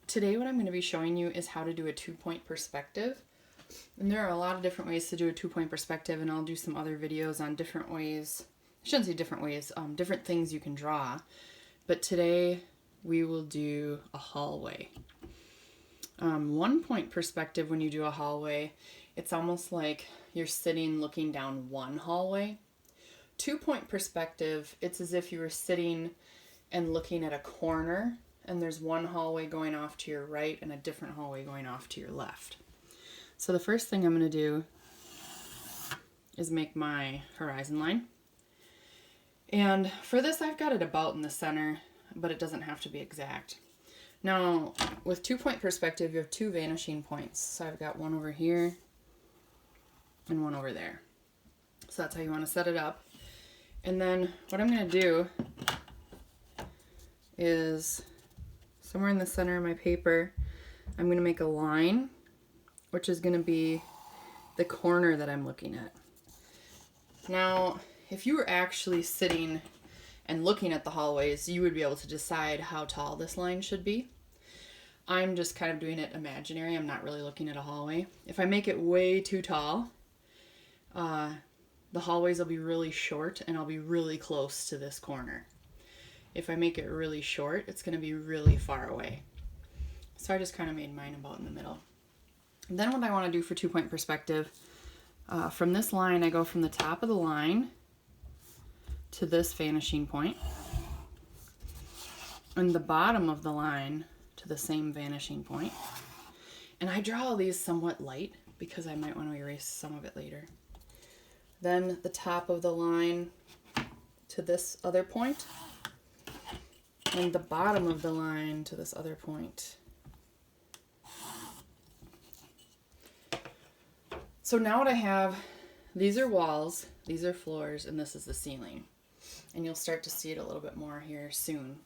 today what I'm going to be showing you is how to do a 2-point perspective. And there are a lot of different ways to do a 2-point perspective, and I'll do some other videos on different ways. I shouldn't say different ways, different things you can draw. But today we will do a hallway. 1-point perspective, when you do a hallway, it's almost like you're sitting looking down one hallway. 2-point perspective, it's as if you were sitting and looking at a corner, and there's one hallway going off to your right and a different hallway going off to your left. So the first thing I'm going to do is make my horizon line. And for this, I've got it about in the center, but it doesn't have to be exact. Now, with 2-point perspective, you have 2 vanishing points. So I've got one over here and one over there. So that's how you want to set it up. And then what I'm going to do is somewhere in the center of my paper, I'm going to make a line, which is going to be the corner that I'm looking at. Now, if you were actually sitting and looking at the hallways, you would be able to decide how tall this line should be. I'm just kind of doing it imaginary. I'm not really looking at a hallway. If I make it way too tall, the hallways will be really short and I'll be really close to this corner. If I make it really short, it's going to be really far away. So I just kind of made mine about in the middle. And then what I want to do for 2-point perspective, from this line, I go from the top of the line to this vanishing point, and the bottom of the line to the same vanishing point. And I draw all these somewhat light because I might want to erase some of it later. Then the top of the line to this other point, and the bottom of the line to this other point. So now what I have, these are walls, these are floors, and this is the ceiling. And you'll start to see it a little bit more here soon.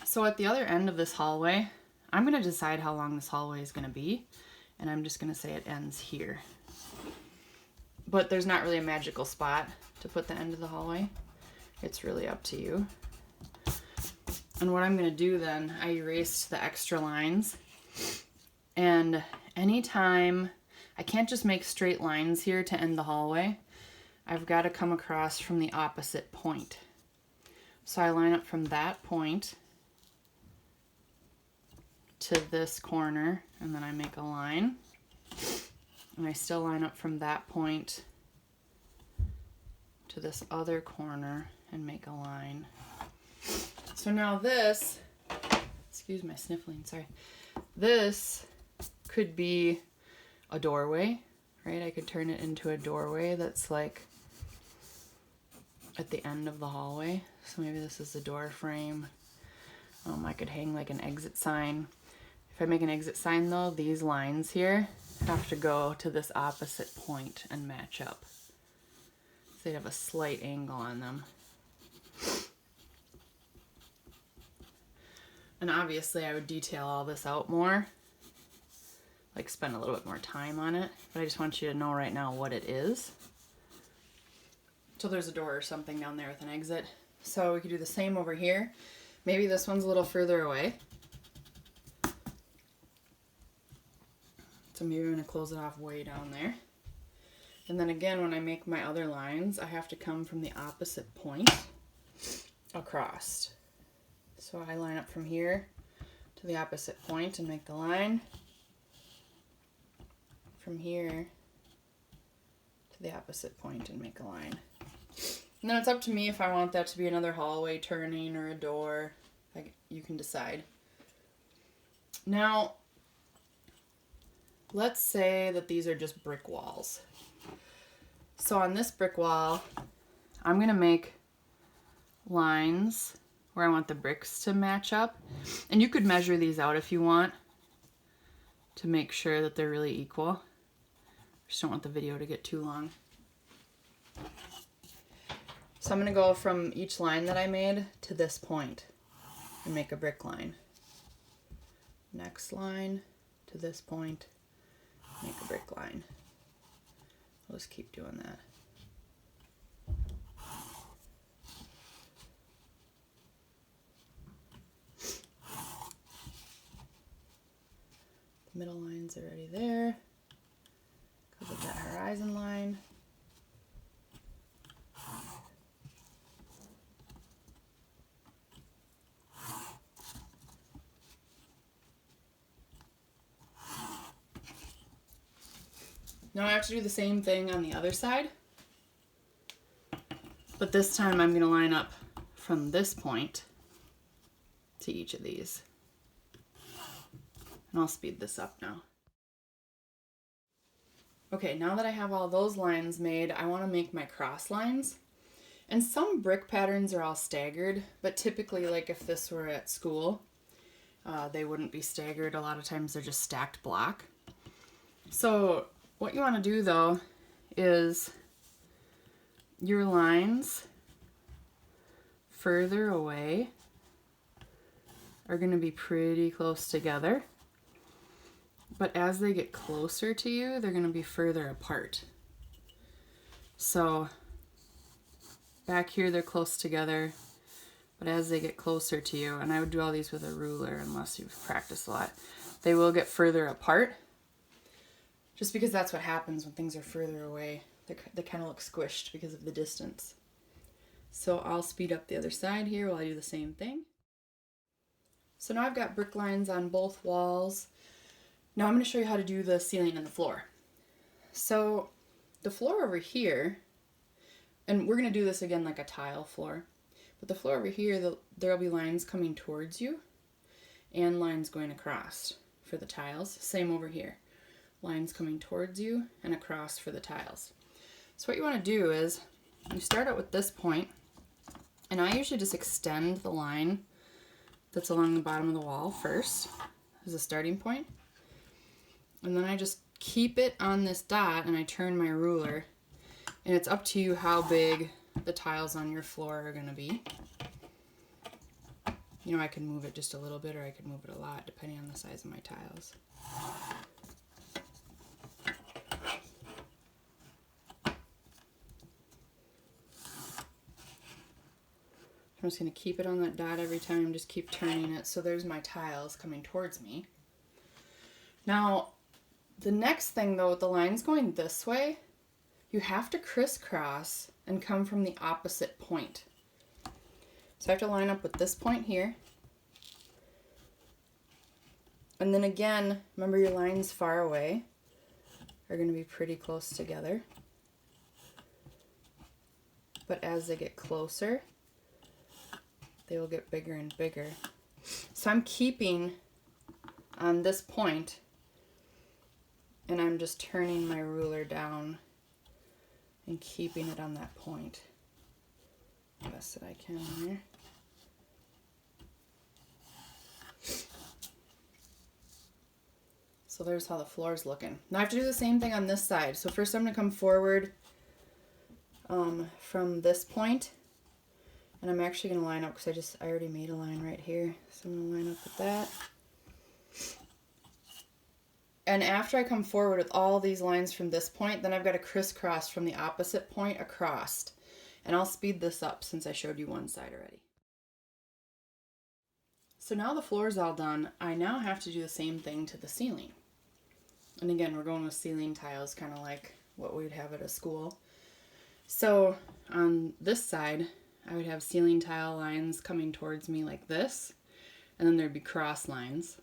So at the other end of this hallway, I'm going to decide how long this hallway is going to be, and I'm just going to say it ends here. But there's not really a magical spot to put the end of the hallway. It's really up to you. And what I'm going to do then, I erased the extra lines. And anytime, I can't just make straight lines here to end the hallway. I've got to come across from the opposite point. So I line up from that point to this corner, and then I make a line. And I still line up from that point to this other corner and make a line. So now this, excuse my sniffling, sorry. This could be a doorway, right? I could turn it into a doorway that's like at the end of the hallway. So maybe this is the door frame. I could hang like an exit sign. If I make an exit sign though, these lines here have to go to this opposite point and match up. So they have a slight angle on them. And obviously I would detail all this out more, like spend a little bit more time on it, but I just want you to know right now what it is. So there's a door or something down there with an exit. So we could do the same over here. Maybe this one's a little further away. So maybe I'm going to close it off way down there. And then again, when I make my other lines, I have to come from the opposite point across. So I line up from here to the opposite point and make the line. From here to the opposite point and make a line. And then it's up to me if I want that to be another hallway turning or a door. You can decide. Now, let's say that these are just brick walls. So on this brick wall, I'm going to make lines where I want the bricks to match up. And you could measure these out if you want to make sure that they're really equal. I just don't want the video to get too long. So I'm going to go from each line that I made to this point and make a brick line. Next line to this point, make a brick line. I'll just keep doing that. Middle line's already there because of that horizon line. Now I have to do the same thing on the other side, but this time I'm going to line up from this point to each of these. And I'll speed this up now. Okay, now that I have all those lines made, I want to make my cross lines. And some brick patterns are all staggered, but typically, like if this were at school, they wouldn't be staggered. A lot of times they're just stacked block. So what you want to do though is your lines further away are going to be pretty close together, but as they get closer to you, they're going to be further apart. So back here they're close together, but as they get closer to you, and I would do all these with a ruler unless you've practiced a lot, they will get further apart. Just because that's what happens when things are further away. They kind of look squished because of the distance. So I'll speed up the other side here while I do the same thing. So now I've got brick lines on both walls. Now I'm going to show you how to do the ceiling and the floor. So the floor over here, and we're going to do this again like a tile floor, but the floor over here, there'll be lines coming towards you and lines going across for the tiles. Same over here. Lines coming towards you and across for the tiles. So what you want to do is you start out with this point, and I usually just extend the line that's along the bottom of the wall first as a starting point, and then I just keep it on this dot and I turn my ruler, and it's up to you how big the tiles on your floor are going to be. You know, I can move it just a little bit or I can move it a lot depending on the size of my tiles. I'm just going to keep it on that dot every time, just keep turning it. So there's my tiles coming towards me. Now, the next thing though, with the lines going this way, you have to crisscross and come from the opposite point. So I have to line up with this point here. And then again, remember your lines far away are going to be pretty close together. But as they get closer, they will get bigger and bigger. So I'm keeping on this point, and I'm just turning my ruler down and keeping it on that point the best that I can here. So there's how the floor is looking. Now I have to do the same thing on this side. So first I'm going to come forward from this point. And I'm actually going to line up because I already made a line right here. So I'm going to line up with that. And after I come forward with all these lines from this point, then I've got to crisscross from the opposite point across. And I'll speed this up since I showed you one side already. So now the floor is all done. I now have to do the same thing to the ceiling. And again, we're going with ceiling tiles, kind of like what we'd have at a school. So on this side, I would have ceiling tile lines coming towards me like this, and then there'd be cross lines.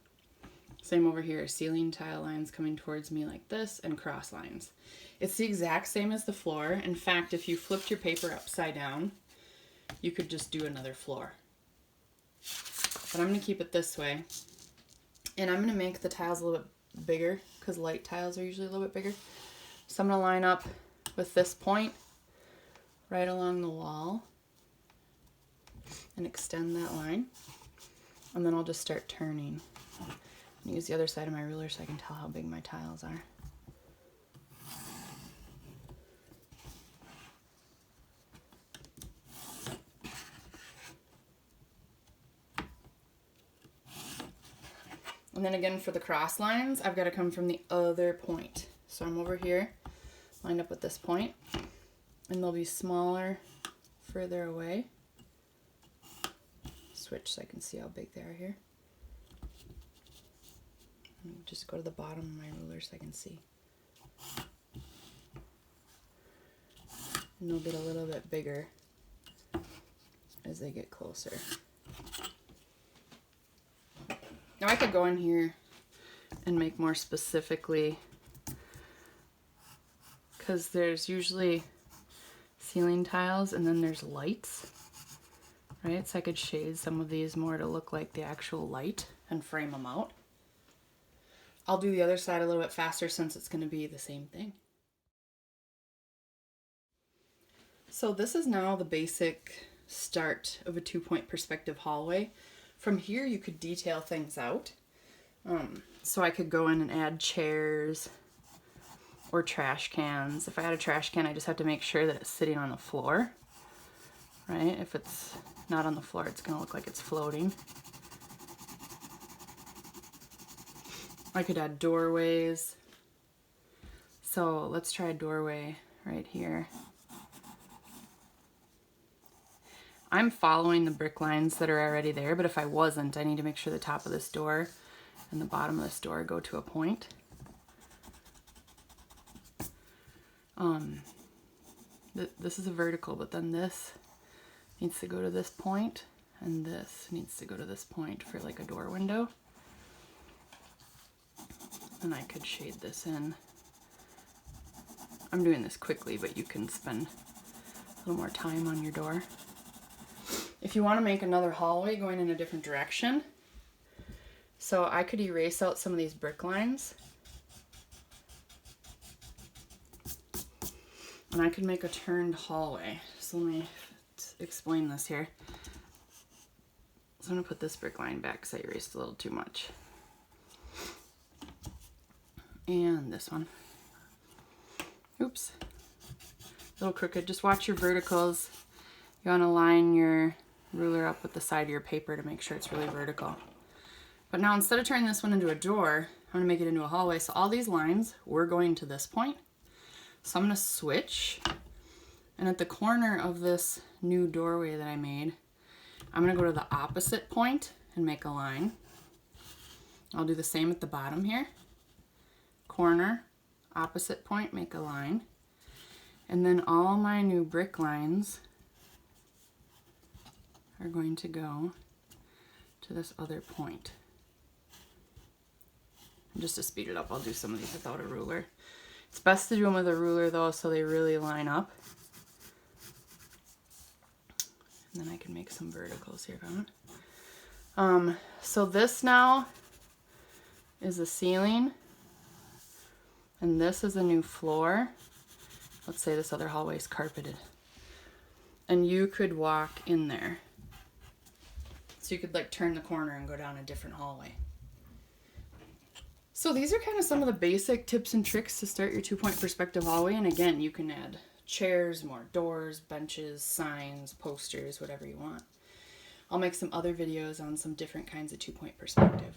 Same over here, ceiling tile lines coming towards me like this, and cross lines. It's the exact same as the floor. In fact, if you flipped your paper upside down, you could just do another floor. But I'm going to keep it this way. And I'm going to make the tiles a little bit bigger, because light tiles are usually a little bit bigger. So I'm going to line up with this point right along the wall and extend that line, and then I'll just start turning and use the other side of my ruler so I can tell how big my tiles are. And then again for the cross lines, I've got to come from the other point. So I'm over here, lined up with this point, and they'll be smaller further away. Switch so I can see how big they are here. Just go to the bottom of my ruler so I can see. And they'll get a little bit bigger as they get closer. Now I could go in here and make more specifically, because there's usually ceiling tiles and then there's lights, right? So I could shade some of these more to look like the actual light and frame them out. I'll do the other side a little bit faster since it's going to be the same thing. So this is now the basic start of a 2-point perspective hallway. From here you could detail things out. So I could go in and add chairs or trash cans. If I had a trash can, I just have to make sure that it's sitting on the floor, right? If it's not on the floor, it's going to look like it's floating. I could add doorways. So let's try a doorway right here. I'm following the brick lines that are already there, but if I wasn't, I need to make sure the top of this door and the bottom of this door go to a point. This is a vertical, but then this needs to go to this point, and this needs to go to this point for like a door window. And I could shade this in. I'm doing this quickly, but you can spend a little more time on your door. If you want to make another hallway going in a different direction, so I could erase out some of these brick lines. And I could make a turned hallway. So let me explain this here. So I'm going to put this brick line back because I erased a little too much. And this one. Oops. A little crooked. Just watch your verticals. You want to line your ruler up with the side of your paper to make sure it's really vertical. But now instead of turning this one into a door, I'm going to make it into a hallway. So all these lines, we're going to this point. So I'm going to switch, and at the corner of this new doorway that I made, I'm going to go to the opposite point and make a line. I'll do the same at the bottom here. Corner, opposite point, make a line. And then all my new brick lines are going to go to this other point. And just to speed it up, I'll do some of these without a ruler. It's best to do them with a ruler though, so they really line up. And then I can make some verticals here if I want. So this now is a ceiling, and this is a new floor. Let's say this other hallway is carpeted. And you could walk in there. So you could like turn the corner and go down a different hallway. So these are kind of some of the basic tips and tricks to start your 2-point perspective hallway. And again, you can add chairs, more doors, benches, signs, posters, whatever you want. I'll make some other videos on some different kinds of 2-point perspective.